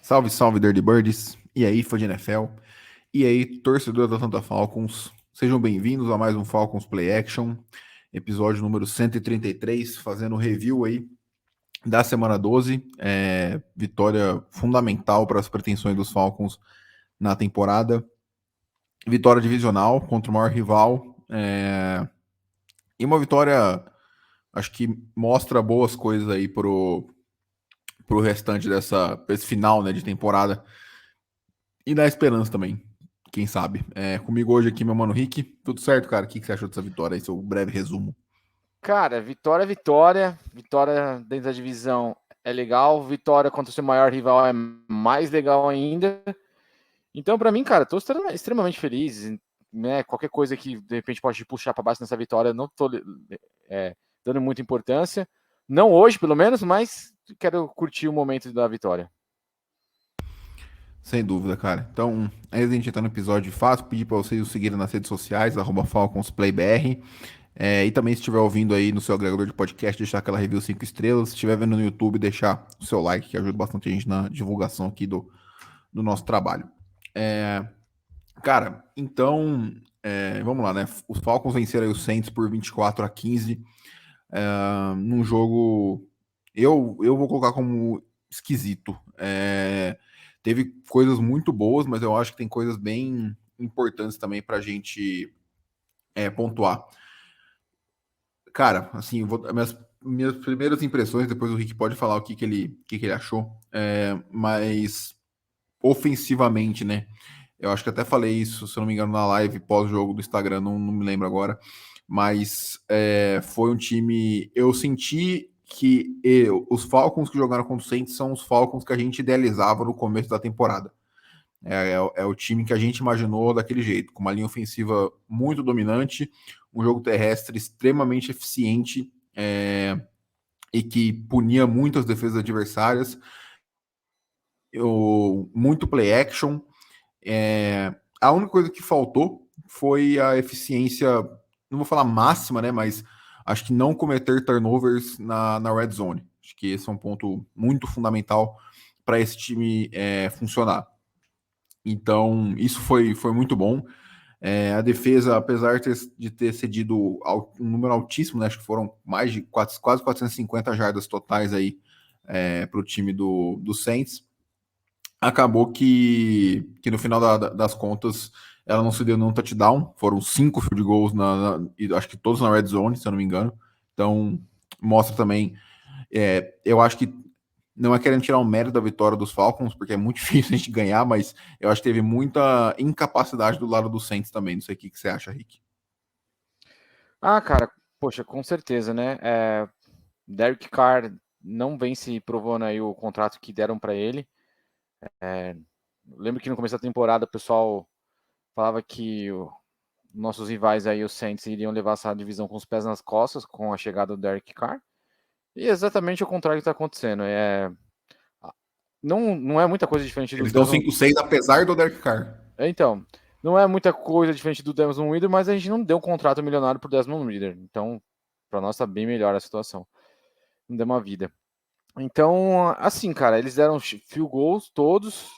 Salve, salve, Dirty Birds. E aí, fã de NFL. E aí, torcedor da Atlanta Falcons. Sejam bem-vindos a mais um Falcons Play Action, episódio número 133, fazendo review aí da semana 12. Vitória fundamental para as pretensões dos Falcons na temporada. Vitória divisional contra o maior rival. E uma vitória, acho que mostra boas coisas aí pro restante desse final, né, de temporada. E dá esperança também, quem sabe. Comigo hoje aqui, meu mano Rick. Tudo certo, cara? O que você achou dessa vitória aí? Seu breve resumo. Cara, vitória é vitória. Vitória dentro da divisão é legal. Vitória contra o seu maior rival é mais legal ainda. Então, pra mim, cara, tô extremamente feliz. Né? Qualquer coisa que de repente pode puxar pra baixo nessa vitória, eu não tô dando muita importância. Não hoje, pelo menos, mas quero curtir o momento da vitória. Sem dúvida, cara. Então, antes da gente entrar no episódio fácil, pedir pra vocês o seguirem nas redes sociais, @FalconsPlayBR. E também, se estiver ouvindo aí no seu agregador de podcast, deixar aquela review 5 estrelas. Se estiver vendo no YouTube, deixar o seu like, que ajuda bastante a gente na divulgação aqui do nosso trabalho. Cara, então, vamos lá, né? Os Falcons venceram aí os Saints por 24-15, num jogo, eu vou colocar como esquisito. Teve coisas muito boas, mas eu acho que tem coisas bem importantes também pra gente pontuar. Cara, assim, minhas primeiras impressões, depois o Rick pode falar o que ele achou, mas ofensivamente, né? Eu acho que até falei isso, se eu não me engano, na live pós-jogo do Instagram, não me lembro agora. Mas foi um time. Eu senti que os Falcons que jogaram contra o Saints são os Falcons que a gente idealizava no começo da temporada. É o time que a gente imaginou daquele jeito, com uma linha ofensiva muito dominante, um jogo terrestre extremamente eficiente, e que punia muito as defesas adversárias, muito play action. A única coisa que faltou foi a eficiência, não vou falar máxima, né? Mas acho que não cometer turnovers na red zone. Acho que esse é um ponto muito fundamental para esse time funcionar. Então, isso foi muito bom. A defesa, apesar de ter cedido um número altíssimo, né? Acho que foram mais de quase 450 jardas totais aí para o time do Saints, acabou que no final das contas ela não se deu nenhum touchdown, foram 5 field goals e acho que todos na red zone, se eu não me engano. Então mostra também, eu acho que não é querendo tirar o mérito da vitória dos Falcons, porque é muito difícil a gente ganhar, mas eu acho que teve muita incapacidade do lado do Saints também. Não sei o que você acha, Rick. Ah, cara, poxa, com certeza, né? Derek Carr não vem se provando aí o contrato que deram para ele. Lembro que no começo da temporada o pessoal falava que nossos rivais aí, os Saints, iriam levar essa divisão com os pés nas costas com a chegada do Derek Carr. E exatamente o contrário que está acontecendo. Não é muita coisa diferente do Eles dão Desmond. 5-6 apesar do Derek Carr. Então, não é muita coisa diferente do Desmond Ridder, mas a gente não deu um contrato milionário pro Desmond Ridder. Então, para nós tá bem melhor a situação. Não deu uma vida. Então, assim, cara, eles deram field goals todos.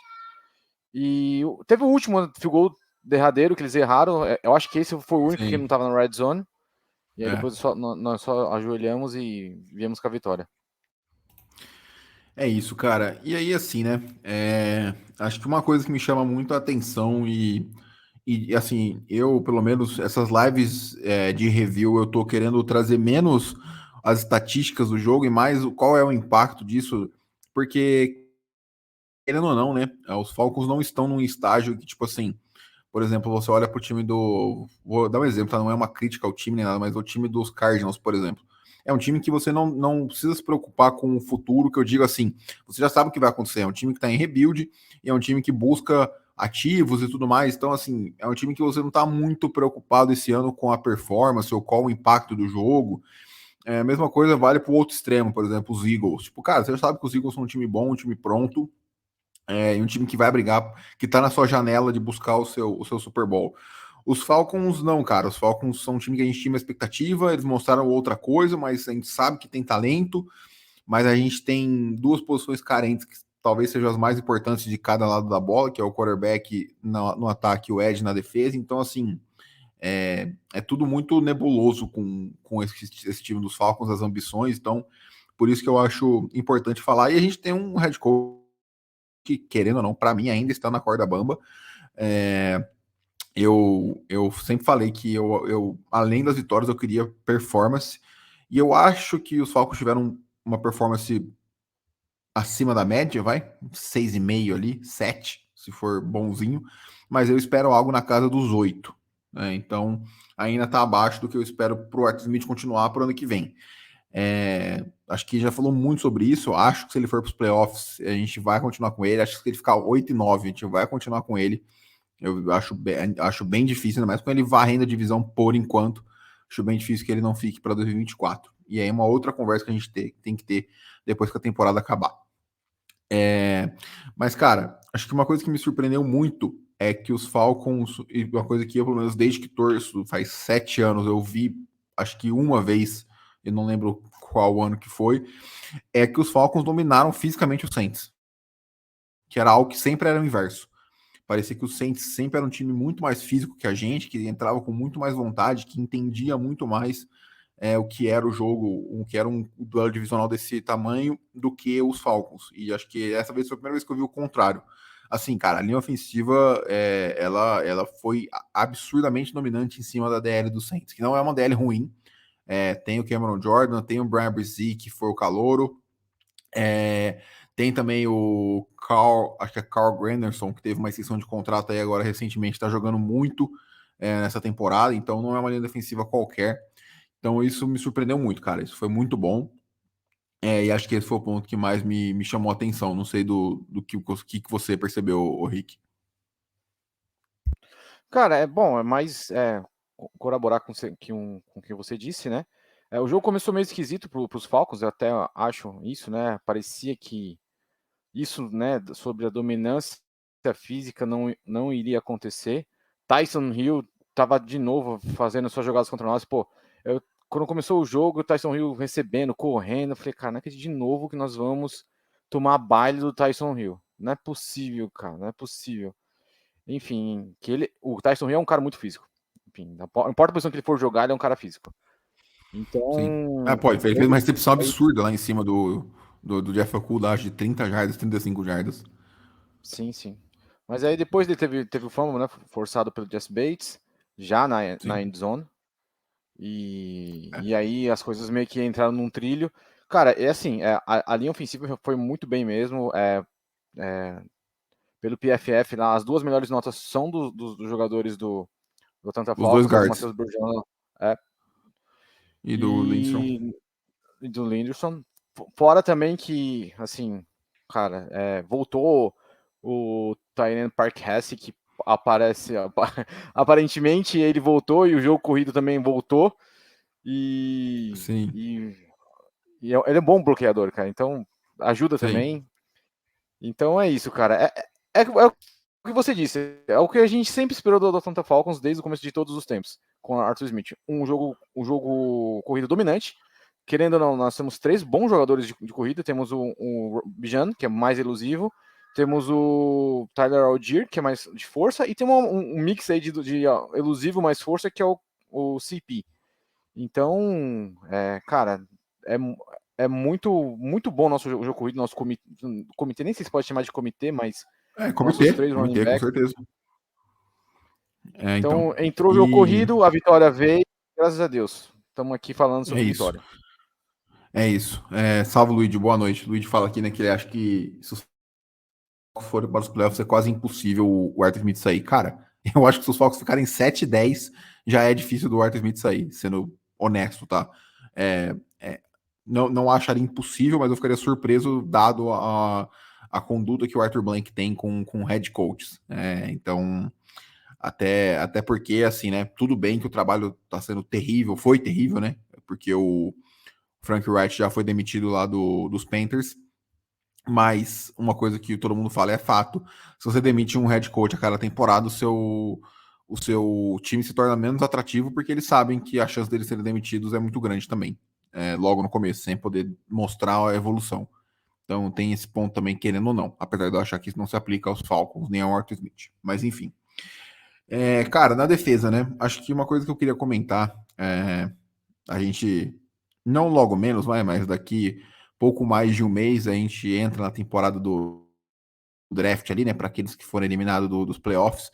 E teve o último field goal derradeiro que eles erraram. Eu acho que esse foi o único que não Sim. estava na red zone. E aí É. depois nós só ajoelhamos e viemos com a vitória. É isso, cara. E aí, assim, né? Acho que uma coisa que me chama muito a atenção e assim, eu, pelo menos, essas lives de review, eu tô querendo trazer menos as estatísticas do jogo e mais qual é o impacto disso, porque, querendo ou não, né? Os Falcons não estão num estágio que, tipo assim, por exemplo, você olha pro time do. Vou dar um exemplo, tá? Não é uma crítica ao time nem nada, mas o time dos Cardinals, por exemplo. É um time que você não precisa se preocupar com o futuro, que eu digo assim, você já sabe o que vai acontecer. É um time que está em rebuild e é um time que busca ativos e tudo mais. Então, assim, é um time que você não está muito preocupado esse ano com a performance ou qual o impacto do jogo. A mesma coisa vale para o outro extremo, por exemplo, os Eagles. Tipo, cara, você já sabe que os Eagles são um time bom, um time pronto, e um time que vai brigar, que está na sua janela de buscar o seu Super Bowl. Os Falcons não, cara. Os Falcons são um time que a gente tinha uma expectativa, eles mostraram outra coisa, mas a gente sabe que tem talento, mas a gente tem duas posições carentes talvez sejam as mais importantes de cada lado da bola, que é o quarterback no ataque e o edge na defesa. Então, assim, é tudo muito nebuloso com esse time dos Falcons, as ambições. Então, por isso que eu acho importante falar. E a gente tem um head coach que, querendo ou não, para mim ainda está na corda bamba. Eu sempre falei que além das vitórias, eu queria performance. E eu acho que os Falcons tiveram uma performance acima da média, vai? 6,5 ali, 7, se for bonzinho. Mas eu espero algo na casa dos 8. Né? Então, ainda está abaixo do que eu espero para o Arthur Smith continuar para o ano que vem. Acho que já falou muito sobre isso. Eu acho que se ele for para os playoffs, a gente vai continuar com ele. Acho que se ele ficar 8-9, a gente vai continuar com ele. Eu acho bem difícil, ainda mais com ele varrendo a divisão por enquanto. Acho bem difícil que ele não fique para 2024. E aí, uma outra conversa que a gente tem que ter depois que a temporada acabar. Mas, cara, acho que uma coisa que me surpreendeu muito é que os Falcons, e uma coisa que eu, pelo menos desde que torço, faz 7 anos, eu vi, acho que uma vez, eu não lembro qual ano que foi, é que os Falcons dominaram fisicamente os Saints, que era algo que sempre era o inverso. Parecia que o Saints sempre era um time muito mais físico que a gente, que entrava com muito mais vontade, que entendia muito mais o que era o jogo, o que era um duelo divisional desse tamanho do que os Falcons. E acho que essa vez foi a primeira vez que eu vi o contrário. Assim, cara, a linha ofensiva, ela foi absurdamente dominante em cima da DL do Saints, que não é uma DL ruim. Tem o Cameron Jordan, tem o Brian Brzee, que foi o calouro. Tem também o Carl, acho que é Carl Granderson, que teve uma extensão de contrato aí agora recentemente, está jogando muito nessa temporada, então não é uma linha defensiva qualquer. Então isso me surpreendeu muito, cara. Isso foi muito bom. E acho que esse foi o ponto que mais me chamou a atenção. Não sei do que você percebeu, o Rick. Cara, é bom, é mais corroborar com o que você disse, né? O jogo começou meio esquisito para os Falcons, eu até acho isso, né? Parecia que isso, né, sobre a dominância física não iria acontecer. Tyson Hill estava de novo fazendo suas jogadas contra nós. Pô, quando começou o jogo, o Tyson Hill recebendo, correndo, eu falei, cara, não é que de novo que nós vamos tomar baile do Tyson Hill. Não é possível, cara, não é possível. Enfim, o Tyson Hill é um cara muito físico. Enfim, não importa a posição que ele for jogar, ele é um cara físico. Sim. Então, Pô, ele fez uma recepção absurda lá em cima do Jeff Okuda, acho de 30 jardas, 35 jardas. sim, sim. Mas aí depois ele teve o fumble, né, forçado pelo Jesse Bates, já na Sim. end zone. E aí as coisas meio que entraram num trilho. Cara, é assim, a linha ofensiva foi muito bem mesmo. Pelo PFF, lá, as duas melhores notas são dos jogadores do Atlanta Os dois Falcons, o guards. Matheus Burjana é, E do Lindstrom. e do Linderson. Fora também que, assim, cara, voltou o Tyrion Park Hesse, que aparece, aparentemente ele voltou e o jogo corrido também voltou. E, Sim. e, ele é um bom bloqueador, cara, então ajuda Sim. também. Então é isso, cara. É o que você disse, é o que a gente sempre esperou do Atlanta Falcons desde o começo de todos os tempos, com Arthur Smith. Um jogo corrido dominante. Querendo ou não, nós temos 3 bons jogadores de corrida. Temos o Bijan, que é mais elusivo. Temos o Tyler Algier, que é mais de força. E tem um mix aí de elusivo mais força, que é o CP. Então, cara, é muito bom nosso jogo corrido, nosso comitê, nem sei se pode chamar de comitê, mas nossos 3 running Comitê, com backs. certeza. Então. Então, entrou o jogo E corrido, a vitória veio, graças a Deus. Estamos aqui falando é sobre isso. vitória. É isso. Salve, Luigi. Boa noite. O Luigi fala aqui, né, que ele acha que se os Falcons forem para os playoffs é quase impossível o Arthur Smith sair. Cara, eu acho que se os Falcons ficarem 7-10, já é difícil do Arthur Smith sair, sendo honesto, tá? Não acharia impossível, mas eu ficaria surpreso dado a conduta que o Arthur Blank tem com head coaches. Então, até porque, assim, né? Tudo bem que o trabalho tá sendo terrível, foi terrível, né? Porque o Frank Wright já foi demitido lá dos Panthers. Mas uma coisa que todo mundo fala é fato. Se você demite um head coach a cada temporada, o seu time se torna menos atrativo porque eles sabem que a chance deles serem demitidos é muito grande também. Logo no começo, sem poder mostrar a evolução. Então tem esse ponto também, querendo ou não. Apesar de eu achar que isso não se aplica aos Falcons, nem ao Arthur Smith. Mas enfim. Cara, na defesa, né? Acho que uma coisa que eu queria comentar, a gente, não logo menos, mas daqui pouco mais de um mês, a gente entra na temporada do draft ali, né? Para aqueles que foram eliminados dos playoffs.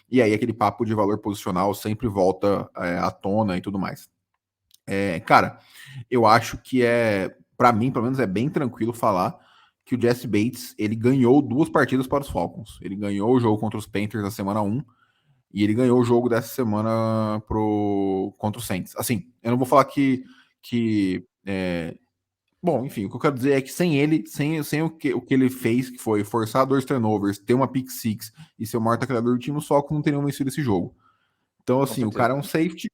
E aí aquele papo de valor posicional sempre volta à tona e tudo mais. Cara, eu acho que para mim, pelo menos, é bem tranquilo falar que o Jesse Bates, ele ganhou 2 partidas para os Falcons. Ele ganhou o jogo contra os Panthers na semana 1 e ele ganhou o jogo dessa semana contra o Saints. Assim, eu não vou falar bom, enfim, o que eu quero dizer é que sem ele, sem o que ele fez, que foi forçar 2 turnovers, ter uma pick six e ser o maior tacleador do time, os Falcons não teriam vencido esse jogo. Então, Com assim, o certeza. cara é um safety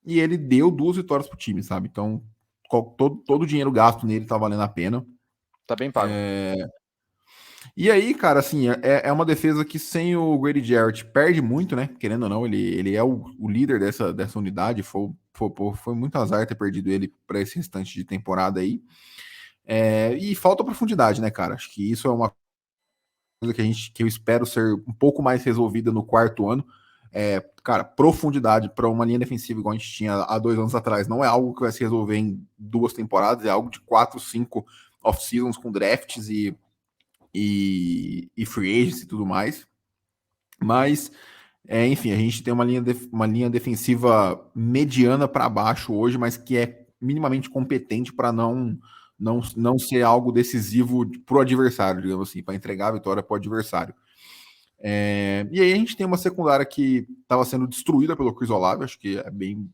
e ele deu 2 vitórias pro time, sabe? Então, todo o dinheiro gasto nele tá valendo a pena. Tá bem pago. E aí, cara, assim, é uma defesa que sem o Grady Jarrett perde muito, né? Querendo ou não, ele é o líder dessa unidade. Foi muito azar ter perdido ele para esse restante de temporada aí. E falta profundidade, né, cara? Acho que isso é uma coisa que eu espero ser um pouco mais resolvida no 4º ano. Cara, profundidade para uma linha defensiva igual a gente tinha há 2 anos atrás não é algo que vai se resolver em 2 temporadas, é algo de 4, 5 off-seasons com drafts e free agents e tudo mais. Mas, enfim, a gente tem uma linha defensiva mediana para baixo hoje, mas que é minimamente competente para não ser algo decisivo para o adversário, digamos assim, para entregar a vitória para o adversário. E aí a gente tem uma secundária que estava sendo destruída pelo Chris Olave, acho que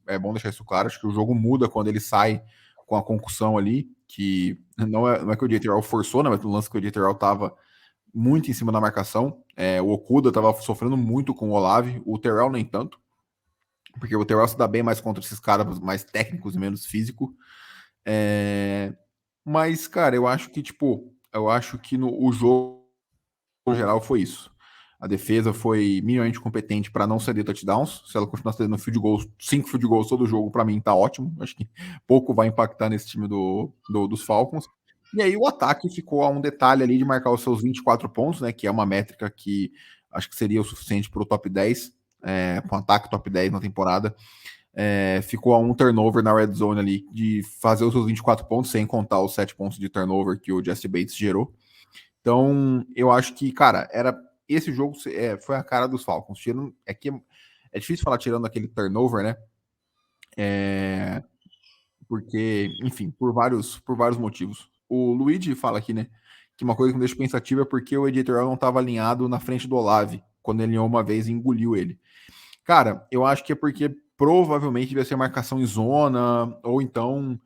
é bom deixar isso claro, acho que o jogo muda quando ele sai com a concussão ali, que não é que o J.T.R. forçou, né, mas no lance que o J.T.R. estava muito em cima da marcação. O Okuda estava sofrendo muito com o Olave, o Terrell nem tanto, porque o Terrell se dá bem mais contra esses caras mais técnicos e menos físico. Mas, cara, eu acho que o jogo no geral foi isso. A defesa foi minimamente competente para não ceder touchdowns. Se ela continuar cedendo 5 field goals todo jogo, para mim tá ótimo. Acho que pouco vai impactar nesse time dos Falcons. E aí o ataque ficou a um detalhe ali de marcar os seus 24 pontos, né? Que é uma métrica que acho que seria o suficiente para o top 10, para um ataque top 10 na temporada. Ficou a um turnover na red zone ali de fazer os seus 24 pontos, sem contar os 7 pontos de turnover que o Jesse Bates gerou. Então, eu acho que, cara, esse jogo foi a cara dos Falcons. É difícil falar tirando aquele turnover, né? Porque, enfim, por vários motivos. O Luigi fala aqui, né, que uma coisa que me deixa pensativa é porque o editorial não estava alinhado na frente do Olave, quando ele alinhou uma vez e engoliu ele. Cara, eu acho que é porque provavelmente devia ser marcação em zona, ou então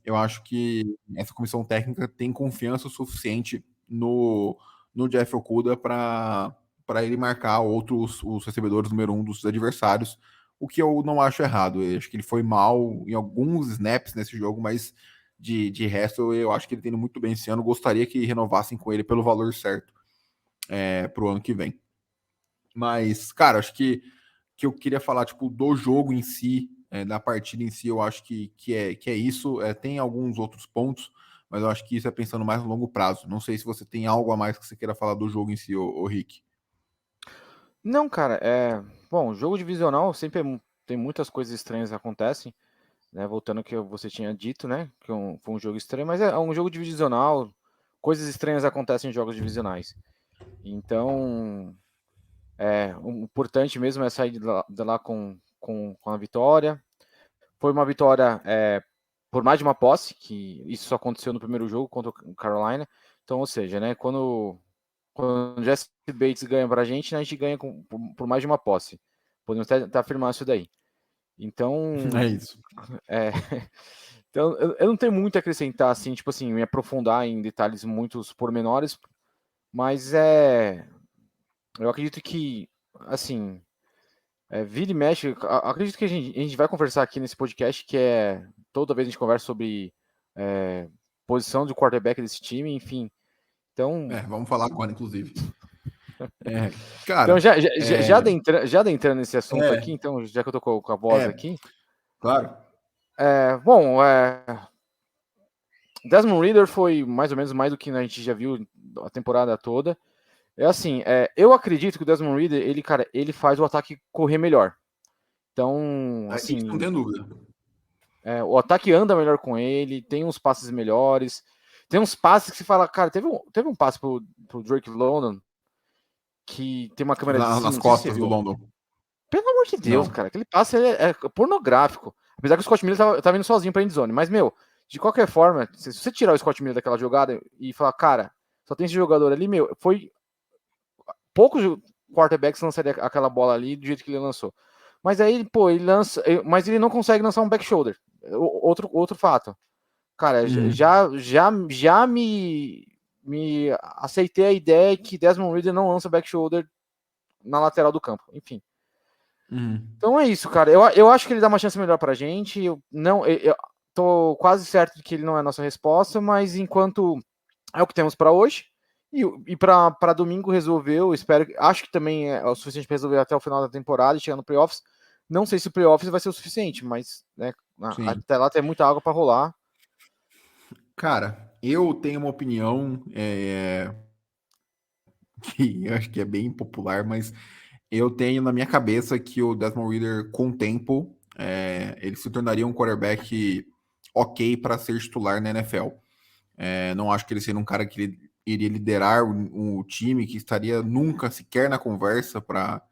eu acho que essa comissão técnica tem confiança o suficiente no Jeff Okuda para ele marcar os recebedores número 1 dos adversários, o que eu não acho errado. Eu acho que ele foi mal em alguns snaps nesse jogo, mas de resto eu acho que ele tem indo muito bem esse ano. Gostaria que renovassem com ele pelo valor certo para o ano que vem. Mas, cara, acho que eu queria falar, tipo, do jogo em si, da partida em si, eu acho que é isso. Tem alguns outros pontos, mas eu acho que isso é pensando mais no longo prazo. Não sei se você tem algo a mais que você queira falar do jogo em si, ô Rick. Não, cara, bom, jogo divisional sempre tem muitas coisas estranhas que acontecem, né? Voltando ao que você tinha dito, né? Que foi um jogo estranho, mas é um jogo divisional. Coisas estranhas acontecem em jogos divisionais. Então, o importante mesmo é sair de lá com a vitória. Foi uma vitória por mais de uma posse, que isso só aconteceu no primeiro jogo contra o Carolina. Então, ou seja, né? Quando o Jesse Bates ganha pra gente, né, a gente ganha por mais de uma posse. Podemos até afirmar isso daí. Então, É isso. é, então eu não tenho muito a acrescentar, assim, tipo assim, me aprofundar em detalhes muito pormenores, mas eu acredito que, assim, vira e mexe, acredito que a gente vai conversar aqui nesse podcast, que toda vez a gente conversa sobre posição de quarterback desse time, enfim. Então, Vamos falar agora, inclusive. então Cara, já adentrando nesse assunto é, aqui, então, já que eu tô com a voz é, aqui, claro. bom, Desmond Ridder foi mais ou menos mais do que a gente já viu a temporada toda. É assim, eu acredito que o Desmond Ridder, ele faz o ataque correr melhor. Então, Isso não assim, tem dúvida. o ataque anda melhor com ele, tem uns passes melhores. Tem uns passes que você fala, cara, teve um passe pro Drake London que tem uma câmera de cima, Nas não sei se você costas do viu. London. Pelo amor de Deus, Não. cara, aquele passe é pornográfico. Apesar que o Scott Miller tava indo sozinho pra endzone. Mas, meu, de qualquer forma, se você tirar o Scott Miller daquela jogada e falar, cara, só tem esse jogador ali, meu, foi poucos quarterbacks lançaria aquela bola ali do jeito que ele lançou. Mas aí, pô, ele lança, mas ele não consegue lançar um back shoulder. Outro fato. Cara, já me aceitei a ideia que Desmond Ridder não lança back shoulder na lateral do campo. Enfim. Então é isso, cara. Eu acho que ele dá uma chance melhor pra gente. Eu tô quase certo de que ele não é a nossa resposta, mas enquanto é o que temos para hoje. E para domingo resolveu, acho que também é o suficiente para resolver até o final da temporada e chegar no playoffs. Não sei se o playoffs vai ser o suficiente, mas né, Sim. até lá tem muita água para rolar. Cara, eu tenho uma opinião que eu acho que é bem popular, mas eu tenho na minha cabeça que o Desmond Ridder, com o tempo, ele se tornaria um quarterback ok para ser titular na NFL. Não acho que ele seria um cara que iria liderar o time, que estaria nunca sequer na conversa para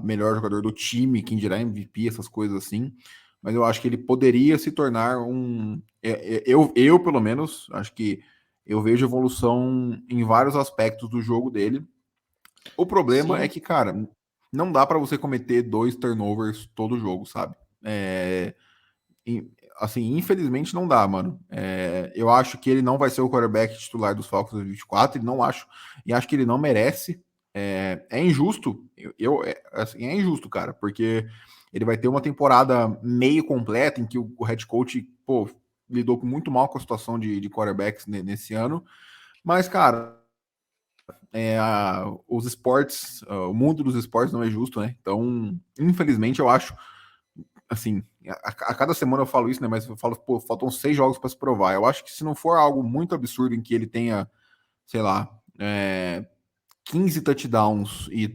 melhor jogador do time, quem dirá MVP, essas coisas assim. Mas eu acho que ele poderia se tornar um. Eu pelo menos, acho que eu vejo evolução em vários aspectos do jogo dele. O problema é Sim, que, cara, não dá para você cometer 2 turnovers todo jogo, sabe? Assim, infelizmente não dá, mano. Eu acho que ele não vai ser o quarterback titular dos Falcons 2024, e não acho, e acho que ele não merece. É injusto, assim, é injusto, cara, porque ele vai ter uma temporada meio completa em que o head coach, pô, lidou muito mal com a situação de quarterbacks nesse ano, mas, cara, os esportes, o mundo dos esportes não é justo, né? Então, infelizmente, eu acho assim, a cada semana eu falo isso, né? Mas eu falo, pô, faltam 6 jogos para se provar. Eu acho que se não for algo muito absurdo em que ele tenha, sei lá, 15 touchdowns e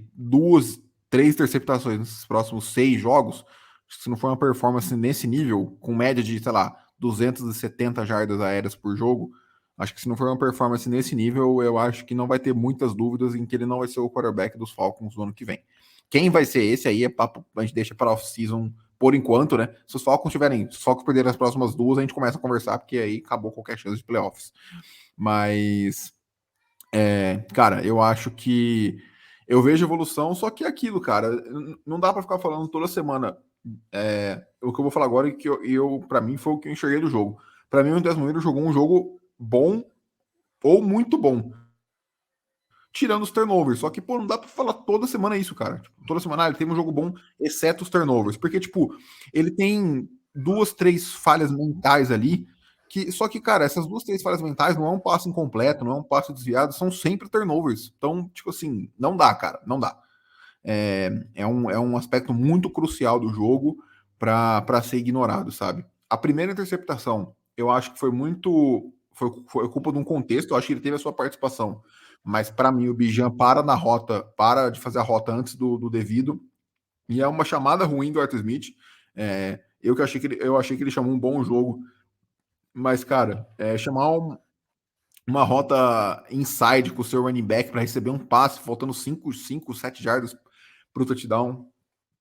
3 interceptações nesses próximos 6 jogos, se não for uma performance nesse nível, com média de, sei lá, 270 jardas aéreas por jogo, acho que se não for uma performance nesse nível, eu acho que não vai ter muitas dúvidas em que ele não vai ser o quarterback dos Falcons no ano que vem. Quem vai ser esse aí é papo, a gente deixa para off-season por enquanto, né? Se os Falcons perderem as próximas 2, a gente começa a conversar, porque aí acabou qualquer chance de playoffs. Mas, cara, eu acho que eu vejo evolução, só que é aquilo, cara, não dá para ficar falando toda semana. O que eu vou falar agora é que para mim foi o que eu enxerguei do jogo. Para mim, o Desmond Ridder jogou um jogo bom ou muito bom, tirando os turnovers. Só que, pô, não dá pra falar toda semana isso, cara. Tipo, toda semana ele tem um jogo bom, exceto os turnovers. Porque, tipo, ele tem 2, 3 falhas mentais ali. Só que, cara, essas 2, 3 falhas mentais não é um passo incompleto, não é um passo desviado, são sempre turnovers. Então, tipo assim, não dá, cara, não dá. É um aspecto muito crucial do jogo para ser ignorado, sabe? A primeira interceptação, eu acho que foi muito. Foi culpa de um contexto, eu acho que ele teve a sua participação. Mas para mim, o Bijan para na rota, para de fazer a rota antes do devido. E é uma chamada ruim do Arthur Smith. Eu achei que ele chamou um bom jogo. Mas, cara, chamar uma rota inside com o seu running back para receber um passe, faltando 5, 7 jardas para o touchdown.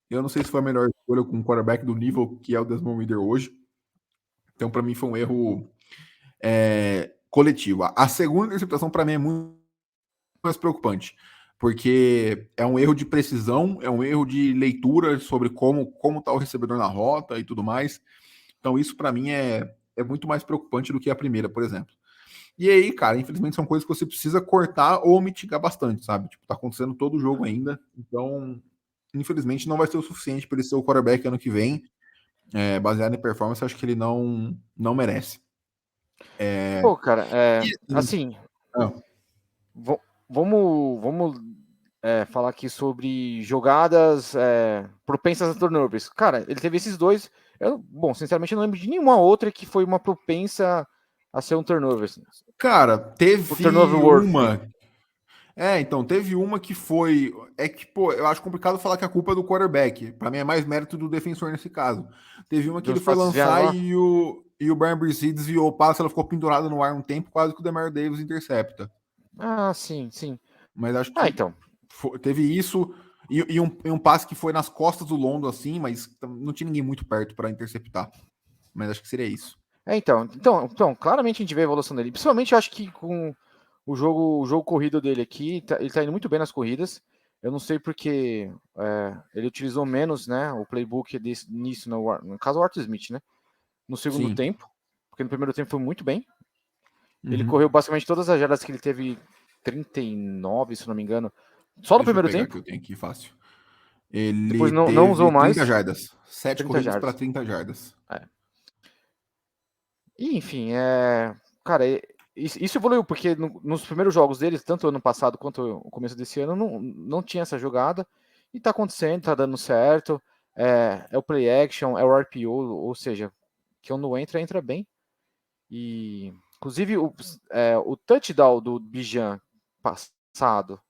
Eu não sei se foi a melhor escolha com um quarterback do nível que é o Desmond Ridder hoje. Então, para mim, foi um erro coletivo. A segunda interceptação, para mim, é muito mais preocupante, porque é um erro de precisão, é um erro de leitura sobre como tá o recebedor na rota e tudo mais. Então, isso, para mim, é muito mais preocupante do que a primeira, por exemplo. E aí, cara, infelizmente são coisas que você precisa cortar ou mitigar bastante, sabe? Tipo, tá acontecendo todo o jogo ainda. Então, infelizmente, não vai ser o suficiente para ele ser o quarterback ano que vem. Baseado em performance, acho que ele não merece. pô, cara, E, assim, ah, vamos falar aqui sobre jogadas propensas a turnovers. Cara, ele teve esses dois. Bom, sinceramente, eu não lembro de nenhuma outra que foi uma propensa a ser um turnover. Assim. Cara, O turnover teve worthy. uma. Então, teve uma que foi. É que, pô, eu acho complicado falar que a culpa é do quarterback. Pra mim é mais mérito do defensor nesse caso. Teve uma De que ele uns foi passes desviados lançar lá. e o Brian Brzee desviou o passe, ela ficou pendurada no ar um tempo, quase que o Demario Davis intercepta. Ah, sim, sim. Mas acho Ah, que então. teve isso e um passe que foi nas costas do Londo, assim, mas não tinha ninguém muito perto pra interceptar. Mas acho que seria isso. Então, claramente a gente vê a evolução dele. Principalmente eu acho que com o jogo corrido dele aqui, ele tá indo muito bem nas corridas. Eu não sei porque ele utilizou menos, né, o playbook nisso, no caso o Arthur Smith, né, no segundo Sim. tempo, porque no primeiro tempo foi muito bem. Ele Uhum. correu basicamente todas as jardas que ele teve, 39, se não me engano, só no Deixa eu primeiro pegar que tempo. eu tenho aqui fácil. Depois Ele não usou teve 30 mais, jardas. 7 30 corridas para jardas. 30 jardas. É. E, enfim, cara, isso evoluiu, porque nos primeiros jogos deles, tanto ano passado quanto o começo desse ano, não tinha essa jogada. E tá acontecendo, tá dando certo. É o play action, é o RPO, ou seja, que quando entra bem. E, inclusive, o touchdown do Bijan passado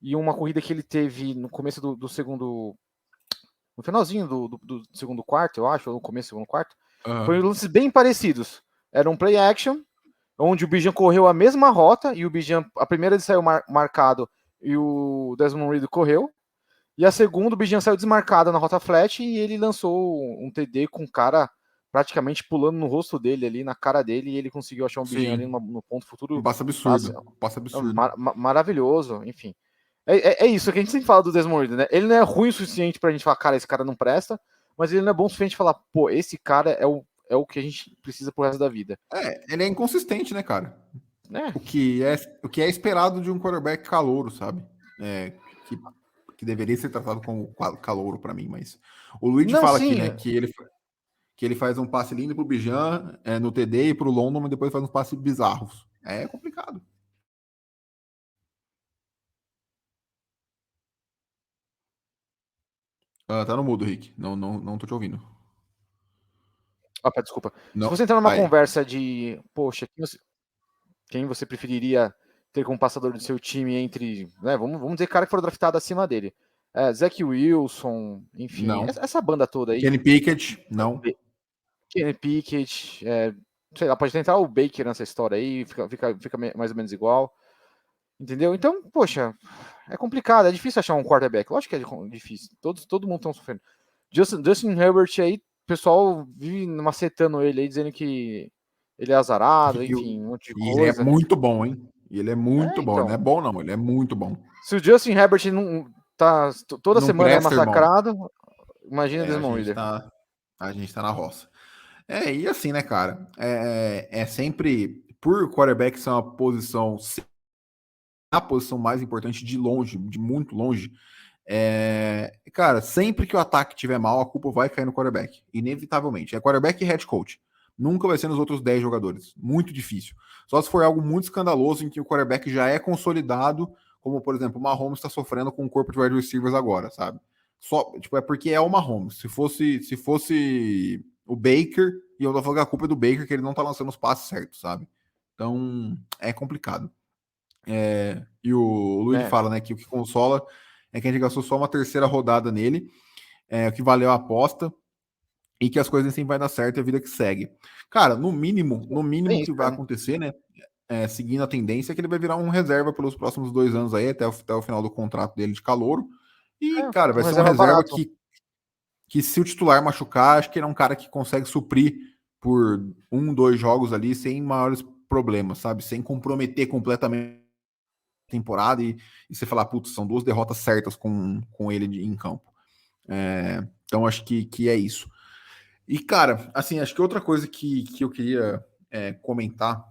e uma corrida que ele teve no começo do segundo. No finalzinho do segundo quarto, eu acho, ou no começo do segundo quarto, Aham. foram lances bem parecidos. Era um play action, onde o Bijan correu a mesma rota, e o Bijan, a primeira ele saiu marcado e o Desmond Ridder correu, e a segunda o Bijan saiu desmarcado na rota flat e ele lançou um TD com o cara praticamente pulando no rosto dele ali, na cara dele, e ele conseguiu achar um Bijan ali Sim. no ponto Um futuro passe absurdo. Um passe absurdo. maravilhoso, enfim. É isso que a gente sempre fala do Desmond Ridder, né? Ele não é ruim o suficiente pra gente falar, cara, esse cara não presta, mas ele não é bom o suficiente pra falar, pô, esse cara é o que a gente precisa pro resto da vida. Ele é inconsistente, né, cara? É, O que é esperado de um quarterback calouro, sabe? É, que, que deveria ser tratado como calouro para mim, mas o Luigi não, fala aqui, né, sim, que ele faz um passe lindo pro Bijan no TD e pro London, mas depois faz uns passes bizarros. É complicado. Tá no mudo, Rick. Não, não, não tô te ouvindo. opa, desculpa. Se Não. você entrar numa Aí. conversa de, poxa, quem você preferiria ter como passador do seu time entre, né, vamos dizer, cara que foram draftado acima dele. Zach Wilson, enfim, Não. essa banda toda aí. Kenny Pickett, não. Kenny Pickett, sei lá, pode tentar o Baker nessa história aí, fica mais ou menos igual. Entendeu? Então, poxa, é complicado, é difícil achar um quarterback. Lógico que é difícil. Todo mundo está sofrendo. Justin Herbert aí, o pessoal vive macetando ele aí, dizendo que ele é azarado, E, enfim, um monte de e ele é coisa. muito bom, hein? E ele é muito bom. Ele não é Então. bom, não. Ele é muito bom. Se o Justin Herbert não tá toda Não semana é presta, irmão. massacrado, imagina o A Desmond gente Ridder. tá, a gente tá na roça. E assim, né, cara? É sempre. Por quarterback ser uma posição. A posição mais importante de longe, de muito longe. Cara, sempre que o ataque tiver mal, a culpa vai cair no quarterback. Inevitavelmente. É quarterback e head coach. Nunca vai ser nos outros 10 jogadores. Muito difícil. Só se for algo muito escandaloso em que o quarterback já é consolidado, como, por exemplo, o Mahomes está sofrendo com o corpo de wide receivers agora, sabe? Só, tipo, é porque é o Mahomes. Se fosse o Baker, e eu tô falando que a culpa é do Baker, que ele não tá lançando os passes certos, sabe? Então, é complicado. E o Luigi Né? fala, né, que o que consola é que a gente gastou só uma terceira rodada nele, o que valeu a aposta, e que as coisas sempre vai dar certo e a vida que segue. Cara, no mínimo Tem o isso, que vai né? acontecer, né, seguindo a tendência, é que ele vai virar um reserva pelos próximos 2 anos aí, até o final do contrato dele de calouro. E, cara, Um vai ser um reserva reserva barato. que se o titular machucar, acho que ele é um cara que consegue suprir por 1, 2 jogos ali sem maiores problemas, sabe? Sem comprometer completamente temporada e você falar, putz, são 2 derrotas certas com ele em campo. Então acho que é isso. E, cara, assim, acho que outra coisa que eu queria comentar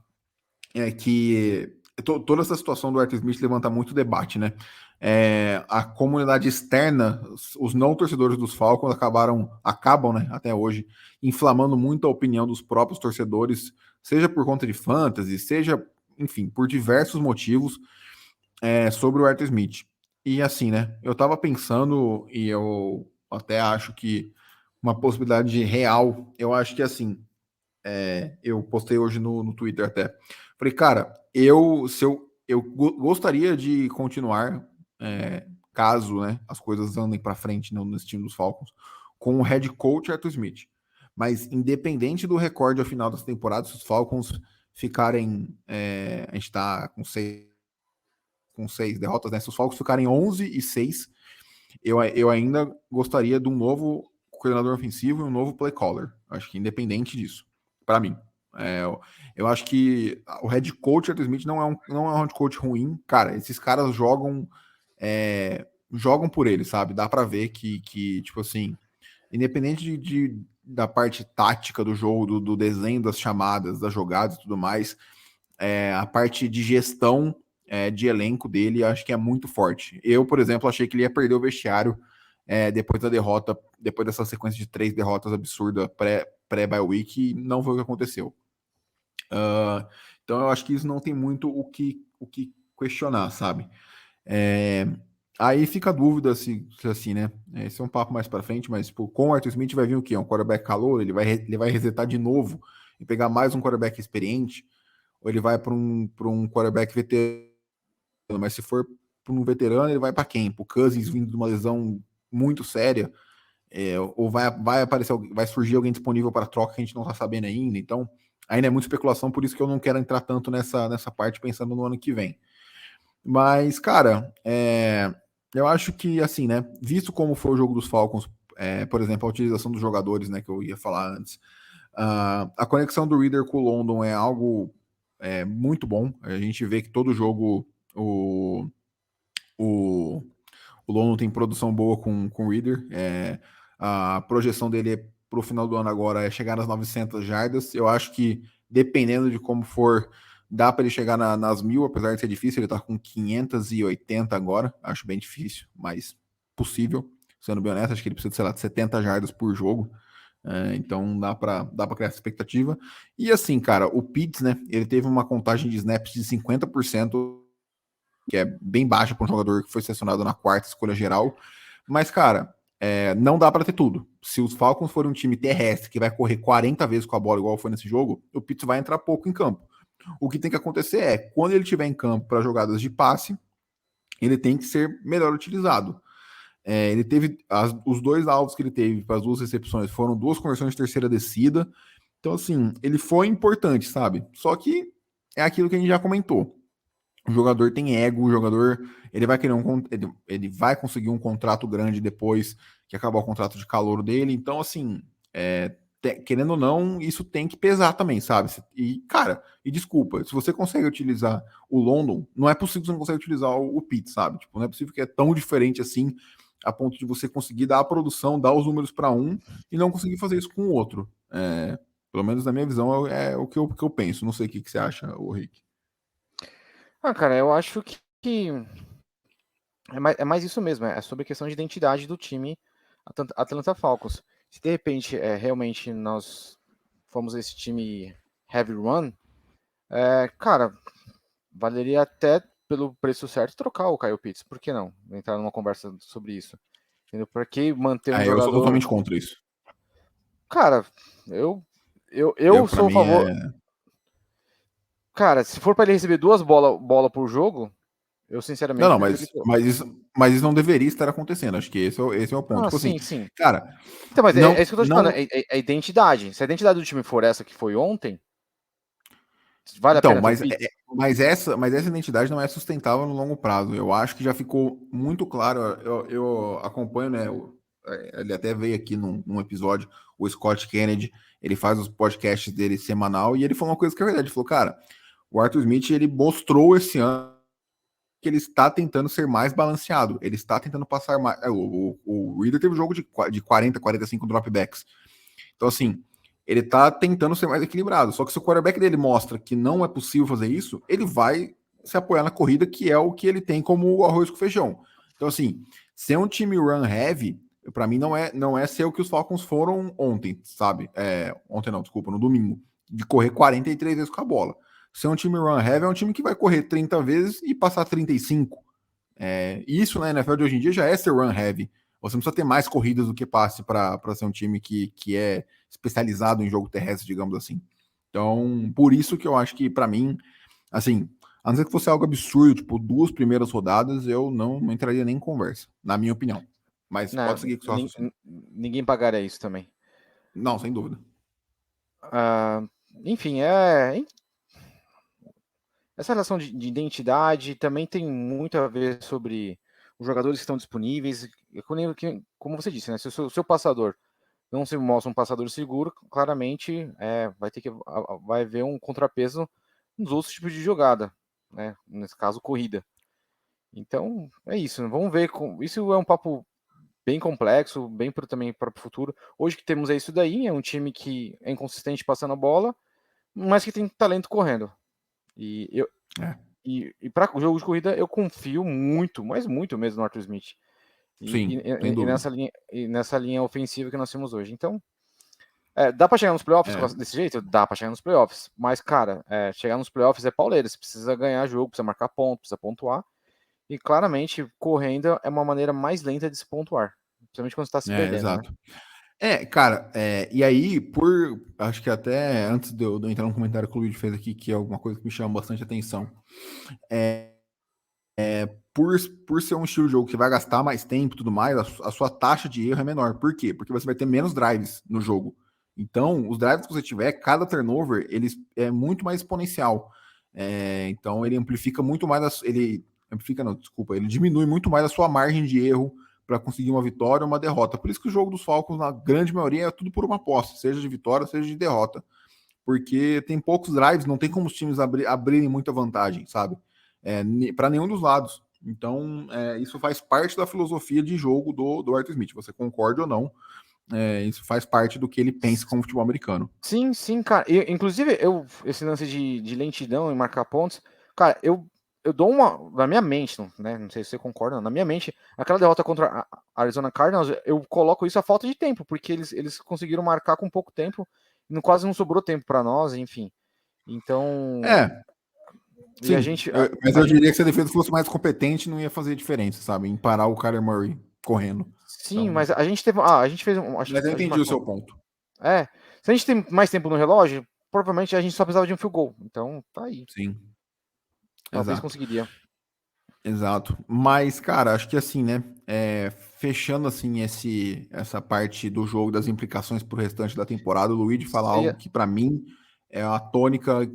é que toda essa situação do Arthur Smith levanta muito debate, né? A comunidade externa, os não torcedores dos Falcons acabam, né, até hoje, inflamando muito a opinião dos próprios torcedores, seja por conta de fantasy, seja, enfim, por diversos motivos, sobre o Arthur Smith. E assim, né? Eu tava pensando, e eu até acho que uma possibilidade real, eu acho que assim, eu postei hoje no Twitter até. Falei, cara, gostaria de continuar, caso, né, as coisas andem para frente nesse time dos Falcons, com o head coach Arthur Smith. Mas independente do recorde ao final dessa temporada, se os Falcons ficarem, a gente está com seis derrotas, né? Se os Falcons ficarem 11-6, eu ainda gostaria de um novo coordenador ofensivo e um novo play caller. Acho que independente disso, para mim. Eu acho que o head coach Arthur Smith não é um head coach ruim. Cara, esses caras jogam por ele, sabe? Dá para ver que, tipo assim, independente da parte tática do jogo, do desenho das chamadas, das jogadas e tudo mais, a parte de gestão de elenco dele, acho que é muito forte. Eu, por exemplo, achei que ele ia perder o vestiário depois da derrota, depois dessa sequência de 3 derrotas absurda pré-bye week, e não foi o que aconteceu. Então eu acho que isso não tem muito o que questionar, sabe? Aí fica a dúvida se assim, né? Esse é um papo mais para frente, mas tipo, com o Arthur Smith vai vir o quê? Um quarterback calor? Ele vai resetar de novo e pegar mais um quarterback experiente? Ou ele vai para um quarterback veterano? Mas se for para um veterano, ele vai para quem? Para o Cousins vindo de uma lesão muito séria? Ou vai aparecer, vai surgir alguém disponível para troca que a gente não está sabendo ainda? Então, ainda é muita especulação, por isso que eu não quero entrar tanto nessa parte pensando no ano que vem. Mas, cara, eu acho que, assim, né, visto como foi o jogo dos Falcons, por exemplo, a utilização dos jogadores, né, que eu ia falar antes, a conexão do Reader com o London é algo muito bom. A gente vê que todo jogo o, o, o London tem produção boa com o Reader. A projeção dele para o final do ano agora é chegar nas 900 jardas. Eu acho que, dependendo de como for, dá para ele chegar nas 1.000, apesar de ser difícil. Ele está com 580 agora. Acho bem difícil, mas possível. Sendo bem honesto, acho que ele precisa, sei lá, de 70 jardas por jogo. Então dá para criar essa expectativa. E assim, cara, o Pitts, né? Ele teve uma contagem de snaps de 50%, que é bem baixa para um jogador que foi selecionado na 4ª escolha geral. Mas, cara, não dá para ter tudo. Se os Falcons forem um time terrestre que vai correr 40 vezes com a bola, igual foi nesse jogo, o Pitts vai entrar pouco em campo. O que tem que acontecer é, quando ele estiver em campo para jogadas de passe, ele tem que ser melhor utilizado. Ele teve os 2 alvos que ele teve para as 2 recepções foram 2 conversões de terceira descida. Então, assim, ele foi importante, sabe? Só que é aquilo que a gente já comentou. O jogador tem ego, o jogador ele vai querer ele vai conseguir um contrato grande depois que acabar o contrato de calouro dele. Então, assim, querendo ou não, isso tem que pesar também, sabe? E, cara, desculpa, se você consegue utilizar o London, não é possível que você não consegue utilizar o Pitt, sabe? Tipo, não é possível que é tão diferente assim, a ponto de você conseguir dar a produção, dar os números para um e não conseguir fazer isso com o outro. Pelo menos na minha visão é o que eu penso. Não sei o que você acha, o Rick. Cara, eu acho que é mais isso mesmo, é sobre a questão de identidade do time Atlanta Falcons. Se de repente realmente nós fomos esse time heavy run, cara, valeria até pelo preço certo trocar o Kyle Pitts, por que não? Entrar numa conversa sobre isso. Entendeu? Por que manter um Eu sou jogador... totalmente contra isso. Cara, eu sou a favor... Cara, se for para ele receber 2 bola por jogo, eu sinceramente Não, mas isso não deveria estar acontecendo. Acho que esse é o ponto. Tipo sim, assim, sim. cara. Então, mas não, é isso que eu tô te não... falando, é identidade. Se a identidade do time for essa que foi ontem, vale a Então, pena ter o Pitts? mas essa identidade não é sustentável no longo prazo. Eu acho que já ficou muito claro. Eu acompanho, né? Ele até veio aqui num episódio, o Scott Kennedy. Ele faz os podcasts dele semanal e ele falou uma coisa que é verdade. Ele falou, cara, o Arthur Smith ele mostrou esse ano que ele está tentando ser mais balanceado. Ele está tentando passar mais. O Reader teve um jogo de 40, 45 dropbacks. Então, assim, ele tá tentando ser mais equilibrado. Só que se o quarterback dele mostra que não é possível fazer isso, ele vai se apoiar na corrida, que é o que ele tem como o arroz com feijão. Então, assim, ser um time run heavy, para mim, não é ser o que os Falcons foram ontem, sabe? Ontem não, desculpa, no domingo. De correr 43 vezes com a bola. Ser um time run heavy é um time que vai correr 30 vezes e passar 35. Isso na NFL de hoje em dia já é ser run heavy. Você não precisa ter mais corridas do que passe para ser um time que é especializado em jogo terrestre, digamos assim. Então, por isso que eu acho que, para mim, assim, a não ser que fosse algo absurdo, tipo, 2 primeiras rodadas, eu não entraria nem em conversa, na minha opinião. Mas Né, pode seguir com o seu raciocínio. ninguém pagaria isso também. Não, sem dúvida. Ah, enfim, essa relação de identidade também tem muito a ver sobre os jogadores que estão disponíveis. Como você disse, né? Se o seu passador não se mostra um passador seguro, claramente vai haver um contrapeso nos outros tipos de jogada, né? Nesse caso, corrida. Então, é isso. Né? Vamos ver. Isso é um papo bem complexo, bem também para o futuro. Hoje que temos é isso daí, é um time que é inconsistente passando a bola, mas que tem talento correndo. E eu, É. e para o jogo de corrida eu confio muito, mas muito mesmo no Arthur Smith. Sim, sem dúvida. E nessa linha ofensiva que nós temos hoje. Então, dá para chegar nos playoffs É. desse jeito? Dá para chegar nos playoffs. Mas, cara, chegar nos playoffs é pauleira. Você precisa ganhar jogo, precisa marcar ponto, precisa pontuar. E claramente, correndo é uma maneira mais lenta de se pontuar. Principalmente quando você está se perdendo, né? Exato. Cara, e aí, acho que até antes de eu entrar no comentário que o Luiz fez aqui, que é alguma coisa que me chama bastante atenção, por ser um estilo de jogo que vai gastar mais tempo e tudo mais, a sua taxa de erro é menor. Por quê? Porque você vai ter menos drives no jogo. Então, os drives que você tiver, cada turnover, ele é muito mais exponencial. Então, ele amplifica muito mais, ele diminui muito mais a sua margem de erro para conseguir uma vitória ou uma derrota. Por isso que o jogo dos Falcons, na grande maioria, é tudo por uma aposta, seja de vitória, seja de derrota. Porque tem poucos drives, não tem como os times abrirem muita vantagem, sabe? Para nenhum dos lados. Então, isso faz parte da filosofia de jogo do Arthur Smith. Você concorda ou não, isso faz parte do que ele pensa como futebol americano. Sim, sim, cara. Inclusive, esse lance de lentidão e marcar pontos, cara, eu dou uma. Na minha mente, né? Não sei se você concorda, não, na minha mente, aquela derrota contra a Arizona Cardinals, eu coloco isso a falta de tempo, porque eles conseguiram marcar com pouco tempo, e quase não sobrou tempo para nós, enfim. Então. É, E a sim. gente. Mas eu diria que se a defesa fosse mais competente, não ia fazer diferença, sabe? Em parar o Kyler Murray correndo. Sim, Então, mas a gente teve. A gente fez um. mas eu A gente entendi o seu marcou. ponto. Se a gente tem mais tempo no relógio, provavelmente a gente só precisava de um field goal. Então, tá aí. Sim, Talvez exato. conseguiria. Exato. Mas, cara, acho que assim, né? Fechando assim essa parte do jogo, das implicações pro restante da temporada, o Luigi fala Você algo ia- que para mim é a tônica,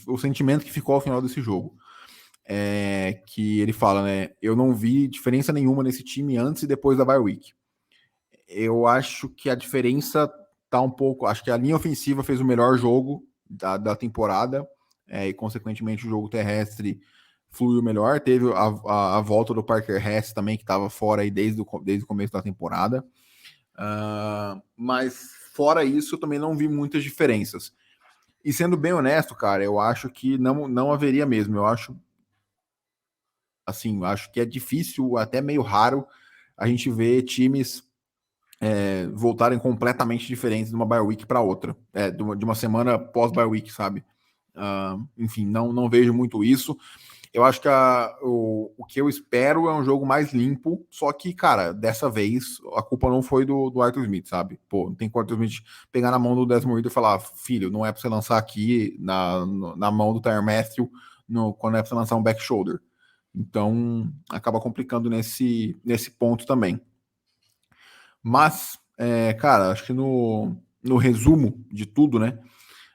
o sentimento que ficou ao final desse jogo. Que ele fala, né? Eu não vi diferença nenhuma nesse time antes e depois da bye week. Eu acho que a diferença tá um pouco. Acho que a linha ofensiva fez o melhor jogo da temporada, e consequentemente o jogo terrestre fluiu melhor. Teve a volta do Parker Hess também, que estava fora aí desde o começo da temporada. Mas fora isso, eu também não vi muitas diferenças. E sendo bem honesto, cara, eu acho que não haveria mesmo. Eu acho, assim, eu acho que é difícil, até meio raro, a gente ver times voltarem completamente diferentes de uma bye week para outra, de uma semana pós bye week, sabe? Enfim, não vejo muito isso. Eu acho que o que eu espero é um jogo mais limpo, só que, cara, dessa vez a culpa não foi do Arthur Smith, sabe? Pô, não tem como o Arthur Smith pegar na mão do Desmond Ridder e falar, filho, não é pra você lançar aqui na mão do Tyrann Mathieu quando é pra você lançar um back shoulder. Então, acaba complicando nesse ponto também. Mas, cara, acho que no resumo de tudo, né?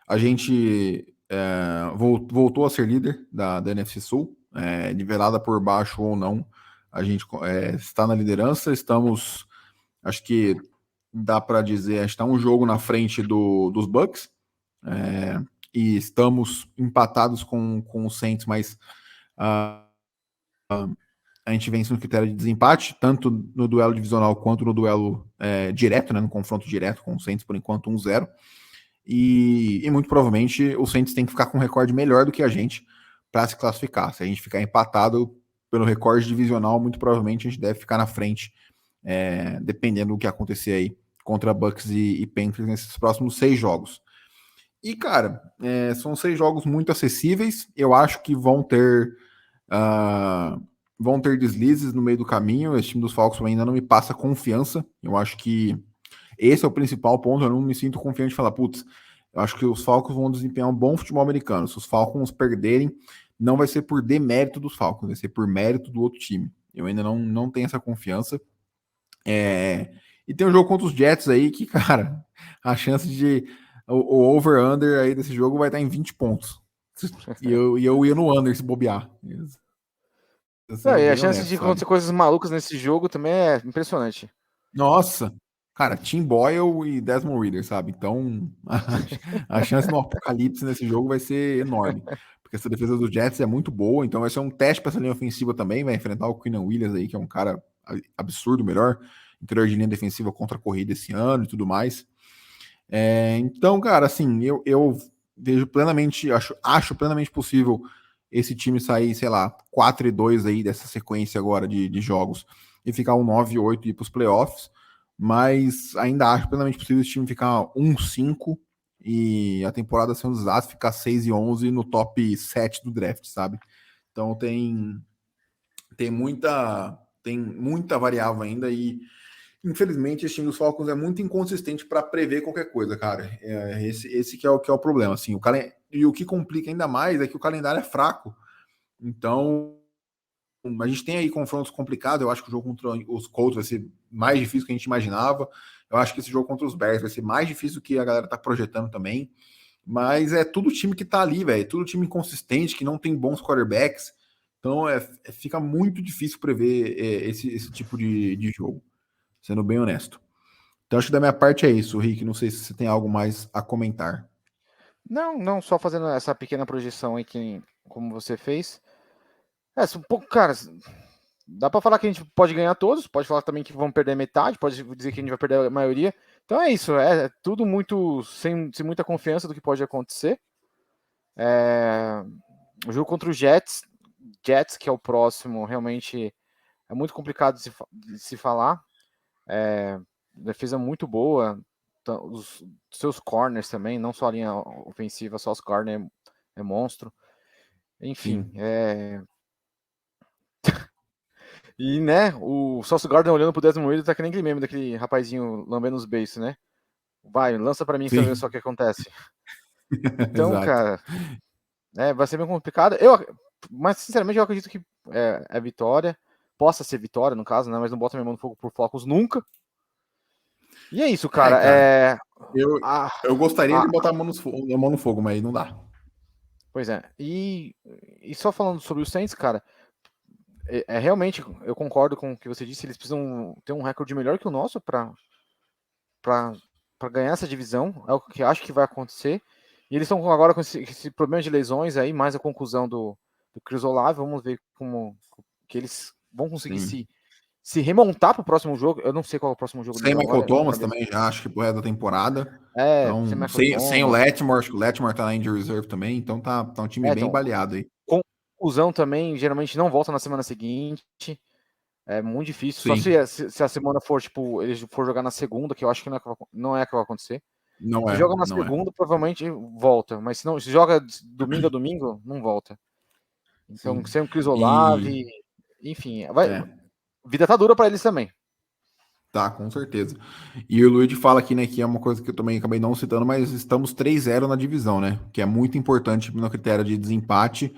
A gente voltou a ser líder da NFC Sul, nivelada por baixo ou não. A gente está na liderança, estamos, acho que dá para dizer, está um jogo na frente dos Bucks, e estamos empatados com o Saints, mas a gente vence no critério de desempate, tanto no duelo divisional quanto no duelo direto, né, no confronto direto com o Saints, por enquanto 1-0. E muito provavelmente o Saints tem que ficar com um recorde melhor do que a gente para se classificar. Se a gente ficar empatado pelo recorde divisional, muito provavelmente a gente deve ficar na frente, dependendo do que acontecer aí contra Bucks e Panthers nesses próximos 6 jogos. E, cara, são 6 jogos muito acessíveis. Eu acho que vão ter deslizes no meio do caminho. Esse time dos Falcons ainda não me passa confiança. Eu acho que esse é o principal ponto. Eu não me sinto confiante de falar, putz, Eu acho que os Falcons vão desempenhar um bom futebol americano. Se os Falcons perderem, não vai ser por demérito dos Falcons, vai ser por mérito do outro time. Eu ainda não tenho essa confiança. E tem um jogo contra os Jets aí que, cara, a chance de. O over-under aí desse jogo vai estar em 20 pontos. E eu ia no under se bobear. Não, Sendo e a bem chance honesto, de sabe? acontecer coisas malucas nesse jogo também é impressionante. Nossa, cara, Tim Boyle e Desmond Ridder, sabe? Então, a chance no apocalipse nesse jogo vai ser enorme. Porque essa defesa dos Jets é muito boa, então vai ser um teste para essa linha ofensiva também. Vai enfrentar o Quinnen Williams aí, que é um cara absurdo, melhor interior de linha defensiva contra a corrida esse ano e tudo mais. Então, cara, assim, eu vejo plenamente, acho plenamente possível esse time sair, sei lá, 4-2 aí dessa sequência agora de jogos e ficar um 9-8 e ir para os playoffs, mas ainda acho plenamente possível esse time ficar 1-5 e a temporada ser um desastre, ficar 6-11 no top 7 do draft, sabe? Então tem muita variável ainda e infelizmente, esse time dos Falcons é muito inconsistente para prever qualquer coisa, cara. Esse que é o problema. Assim, e o que complica ainda mais é que o calendário é fraco. Então, a gente tem aí confrontos complicados. Eu acho que o jogo contra os Colts vai ser mais difícil do que a gente imaginava. Eu acho que esse jogo contra os Bears vai ser mais difícil do que a galera tá projetando também. Mas é tudo time que tá ali, velho. Tudo time inconsistente, que não tem bons quarterbacks. Então, fica muito difícil prever esse tipo de jogo, sendo bem honesto. Então, acho que da minha parte é isso, Rick. Não sei se você tem algo mais a comentar. Não, não, só fazendo essa pequena projeção aí que, como você fez. Um pouco, cara, dá pra falar que a gente pode ganhar todos, pode falar também que vamos perder metade, pode dizer que a gente vai perder a maioria. Então é isso, é tudo muito sem muita confiança do que pode acontecer. O jogo contra o Jets, que é o próximo, realmente é muito complicado de se falar. Defesa muito boa, os seus corners também, não só a linha ofensiva, só os corners é monstro. Enfim, Sim. E, né, o Sauce Gardner olhando pro Desmond Ridder tá que nem aquele meme daquele rapazinho lambendo os beiços, né? Vai, lança pra mim pra ver Sim, só o que acontece. Então, exato. cara, vai ser bem complicado. Mas, sinceramente, eu acredito que é vitória. Possa ser vitória, no caso, né? Mas não bota minha mão no fogo por Falcons nunca. E é isso, cara. Cara, eu, A, eu gostaria a, de botar a mão no fogo, mas não dá. pois é. E só falando sobre o Saints, cara, realmente, eu concordo com o que você disse. Eles precisam ter um recorde melhor que o nosso para ganhar essa divisão, é o que acho que vai acontecer. E eles estão agora com esse problema de lesões aí, mais a conclusão do Chris Olave. Vamos ver como que eles vão conseguir Sim. se remontar para o próximo jogo. Eu não sei qual é o próximo jogo Sem deles Michael agora, de Thomas cabeça. também, já acho que pro resto da temporada. Sem Então, Michael sem o Thomas. Letmore, acho que o Letmore tá na injury reserve também, então tá um time bem Então, baleado aí. conclusão também, geralmente não volta na semana seguinte. É muito difícil. Só Sim, se a semana for, tipo, eles for jogar na segunda, que eu acho que não é que vai acontecer. não Se é, joga na não é. segunda, provavelmente volta. Mas se joga domingo a domingo, não volta. Então, Sim. sem o Chris E Olave, enfim, é, a vida tá dura para eles também. tá, com certeza. E o Luigi fala aqui, né, que é uma coisa que eu também acabei não citando, mas estamos 3-0 na divisão, né? Que é muito importante no critério de desempate.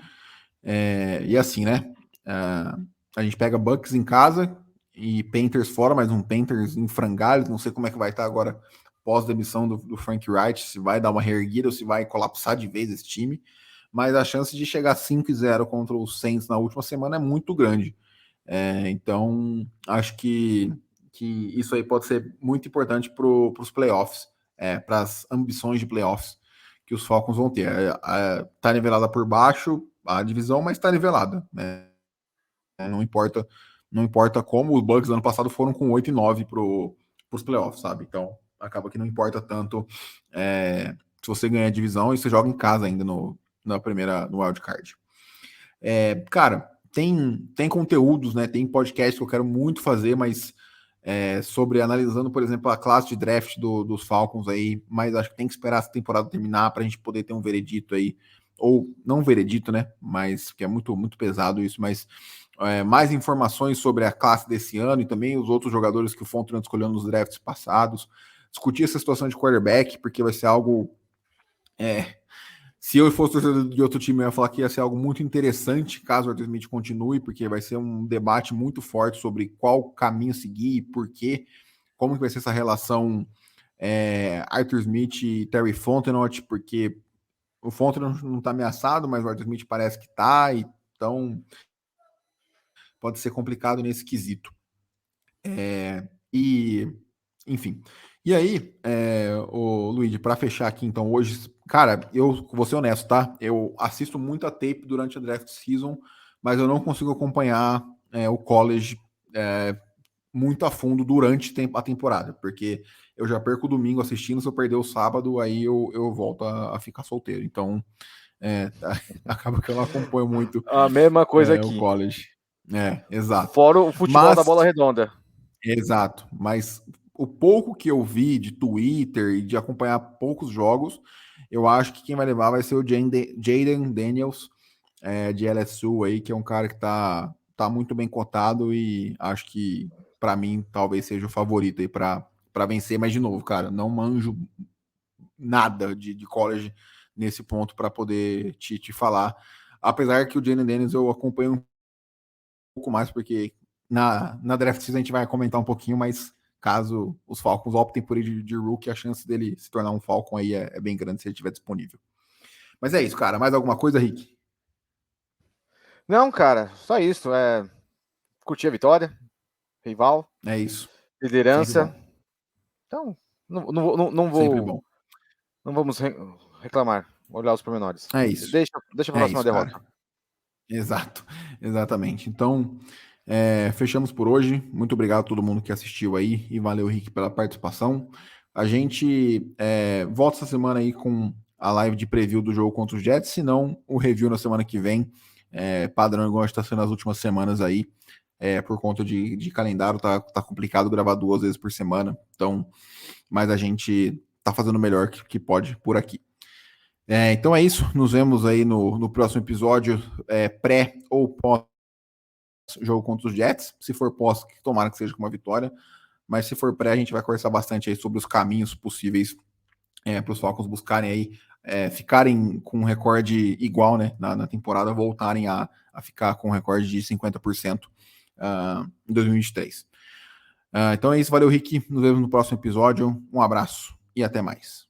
E assim, né? é, a gente pega Bucks em casa e Panthers fora, mas um Panthers em frangalhos. Não sei como é que vai estar agora pós-demissão do Frank Wright, se vai dar uma reerguida ou se vai colapsar de vez esse time. Mas a chance de chegar 5-0 contra os Saints na última semana é muito grande. Então, acho que isso aí pode ser muito importante para os playoffs, para as ambições de playoffs que os Falcons vão ter. Tá nivelada por baixo a divisão, mas está nivelada, né? Não importa como. Os Bucks ano passado foram com 8-9 para os playoffs, sabe? Então, acaba que não importa tanto se você ganha a divisão e você joga em casa ainda no wild card. Cara, tem conteúdos, né? Tem podcast que eu quero muito fazer, mas sobre analisando, por exemplo, a classe de draft dos Falcons aí, mas acho que tem que esperar essa temporada terminar para a gente poder ter um veredito aí, ou não um veredito, né? Mas que é muito, muito pesado isso, mas mais informações sobre a classe desse ano e também os outros jogadores que o Fontenot escolheu nos drafts passados, discutir essa situação de quarterback, porque vai ser algo É, se eu fosse torcedor de outro time, eu ia falar que ia ser algo muito interessante caso o Arthur Smith continue, porque vai ser um debate muito forte sobre qual caminho seguir e por quê, como que vai ser essa relação Arthur Smith e Terry Fontenot, porque o Fontenot não está ameaçado, mas o Arthur Smith parece que está, então pode ser complicado nesse quesito. E, enfim. E aí, o Luigi, para fechar aqui, então, hoje, cara, eu vou ser honesto, tá? Eu assisto muito a tape durante a draft season, mas eu não consigo acompanhar o college muito a fundo durante a temporada, porque eu já perco o domingo assistindo, se eu perder o sábado, aí eu volto a ficar solteiro. Então, acaba que eu não acompanho muito A mesma coisa o aqui. college. Exato. Fora o futebol Mas da bola redonda. Exato, mas o pouco que eu vi de Twitter e de acompanhar poucos jogos, eu acho que quem vai levar vai ser o Jaden Daniels, de LSU aí, que é um cara que tá muito bem cotado e acho que para mim talvez seja o favorito aí para vencer, mas de novo, cara, não manjo nada de college nesse ponto para poder te falar. Apesar que o Jaden Daniels eu acompanho um pouco mais, porque na draft season a gente vai comentar um pouquinho, mas caso os Falcons optem por ir de rookie, a chance dele se tornar um Falcon aí é bem grande se ele estiver disponível. Mas é isso, cara. Mais alguma coisa, Rick? Não, cara, só isso. Curtir a vitória, rival, É isso. Sempre liderança. bom. Então, não Sempre bom. não vamos reclamar, olhar os pormenores. É isso. Deixa para a É próxima isso, cara. derrota. Exato. Exatamente. Então, fechamos por hoje. Muito obrigado a todo mundo que assistiu aí e valeu, Rick, pela participação. A gente volta essa semana aí com a live de preview do jogo contra os Jets, se não, o review na semana que vem, padrão igual está sendo nas últimas semanas aí, por conta de calendário, tá complicado gravar 2 vezes por semana, então, mas a gente tá fazendo o melhor que pode por aqui. Então é isso, nos vemos aí no próximo episódio, pré ou pós jogo contra os Jets. Se for pós, tomara que seja com uma vitória, mas se for pré, a gente vai conversar bastante aí sobre os caminhos possíveis para os Falcons buscarem aí, ficarem com um recorde igual, né, na temporada, voltarem a ficar com um recorde de 50% em 2023. Então é isso, valeu, Rick. Nos vemos no próximo episódio. Um abraço e até mais.